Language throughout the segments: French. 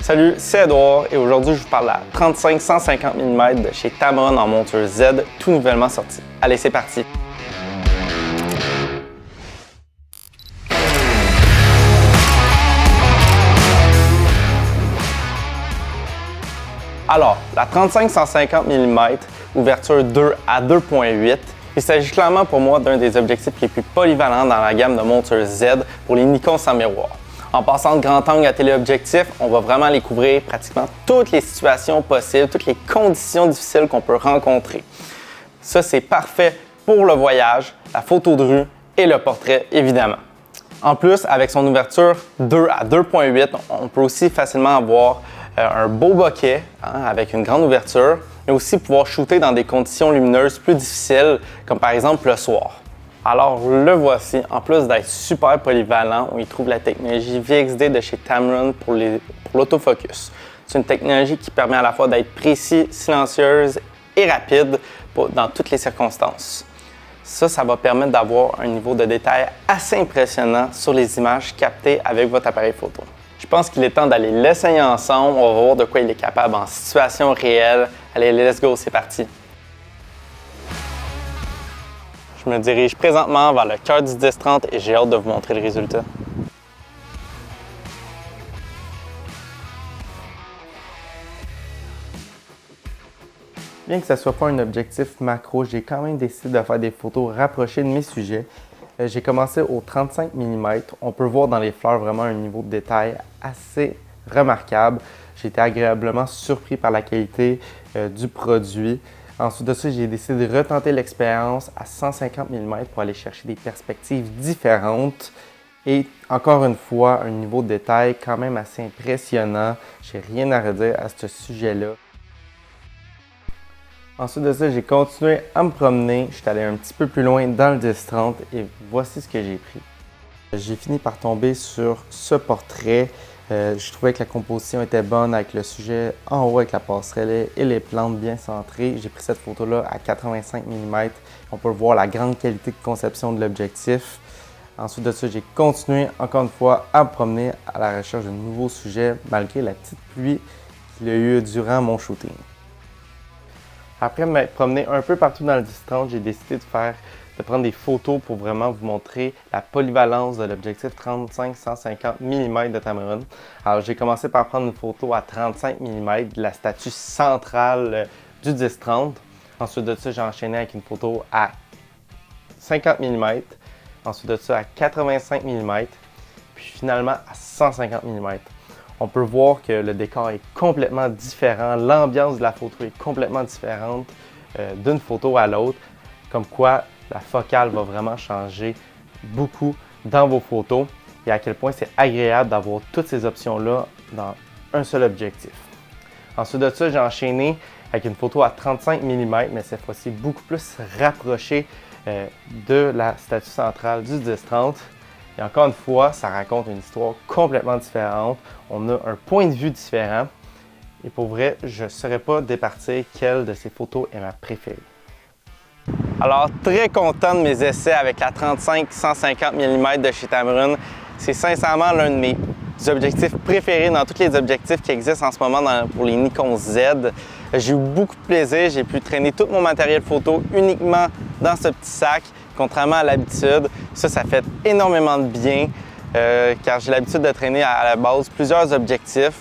Salut, c'est Edouard et aujourd'hui je vous parle de la 35-150 mm de chez Tamron en monture Z, tout nouvellement sorti. Allez, c'est parti! Alors, la 35-150 mm, ouverture 2 à 2.8, il s'agit clairement pour moi d'un des objectifs les plus polyvalents dans la gamme de montures Z pour les Nikon sans miroir. En passant de grand angle à téléobjectif, on va vraiment aller couvrir pratiquement toutes les situations possibles, toutes les conditions difficiles qu'on peut rencontrer. Ça, c'est parfait pour le voyage, la photo de rue et le portrait, évidemment. En plus, avec son ouverture 2 à 2.8, on peut aussi facilement avoir un beau bokeh avec une grande ouverture, mais aussi pouvoir shooter dans des conditions lumineuses plus difficiles, comme par exemple le soir. Alors le voici, en plus d'être super polyvalent, on y trouve la technologie VXD de chez Tamron pour l'autofocus. C'est une technologie qui permet à la fois d'être précis, silencieuse et rapide dans toutes les circonstances. Ça va permettre d'avoir un niveau de détail assez impressionnant sur les images captées avec votre appareil photo. Je pense qu'il est temps d'aller l'essayer ensemble, on va voir de quoi il est capable en situation réelle. Allez, let's go, c'est parti! Je me dirige présentement vers le cœur du 10-30 et j'ai hâte de vous montrer le résultat. Bien que ce ne soit pas un objectif macro, j'ai quand même décidé de faire des photos rapprochées de mes sujets. J'ai commencé au 35 mm. On peut voir dans les fleurs vraiment un niveau de détail assez remarquable. J'ai été agréablement surpris par la qualité du produit. Ensuite de ça, j'ai décidé de retenter l'expérience à 150 mm pour aller chercher des perspectives différentes. Et encore une fois, un niveau de détail quand même assez impressionnant. J'ai rien à redire à ce sujet-là. Ensuite de ça, j'ai continué à me promener. Je suis allé un petit peu plus loin dans le 10-30 et voici ce que j'ai pris. J'ai fini par tomber sur ce portrait. Je trouvais que la composition était bonne avec le sujet en haut avec la passerelle et les plantes bien centrées. J'ai pris cette photo-là à 85 mm. On peut voir la grande qualité de conception de l'objectif. Ensuite de ça, j'ai continué encore une fois à me promener à la recherche de nouveaux sujets malgré la petite pluie qu'il y a eu durant mon shooting. Après m'être promené un peu partout dans le 10-30, j'ai décidé de prendre des photos pour vraiment vous montrer la polyvalence de l'objectif 35-150 mm de Tamron. Alors j'ai commencé par prendre une photo à 35 mm de la statue centrale du 10-30. Ensuite de ça, j'ai enchaîné avec une photo à 50 mm. Ensuite de ça, à 85 mm. Puis finalement à 150 mm. On peut voir que le décor est complètement différent, l'ambiance de la photo est complètement différente d'une photo à l'autre, comme quoi la focale va vraiment changer beaucoup dans vos photos et à quel point c'est agréable d'avoir toutes ces options-là dans un seul objectif. Ensuite de ça, j'ai enchaîné avec une photo à 35 mm, mais cette fois-ci beaucoup plus rapprochée de la statue centrale du 10-30. Et encore une fois, ça raconte une histoire complètement différente. On a un point de vue différent. Et pour vrai, je ne saurais pas départir quelle de ces photos est ma préférée. Alors, très content de mes essais avec la 35-150 mm de chez Tamron. C'est sincèrement l'un de mes objectifs préférés dans tous les objectifs qui existent en ce moment pour les Nikon Z. J'ai eu beaucoup de plaisir. J'ai pu traîner tout mon matériel photo uniquement dans ce petit sac. Contrairement à l'habitude, ça fait énormément de bien car j'ai l'habitude de traîner à la base plusieurs objectifs.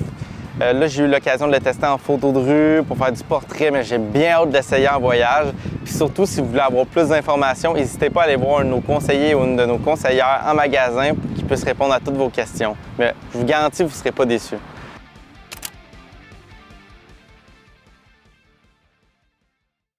Là, j'ai eu l'occasion de le tester en photo de rue pour faire du portrait, mais j'ai bien hâte d'essayer en voyage. Puis surtout, si vous voulez avoir plus d'informations, n'hésitez pas à aller voir un de nos conseillers ou une de nos conseillères en magasin qui puisse répondre à toutes vos questions. Mais je vous garantis, vous ne serez pas déçus.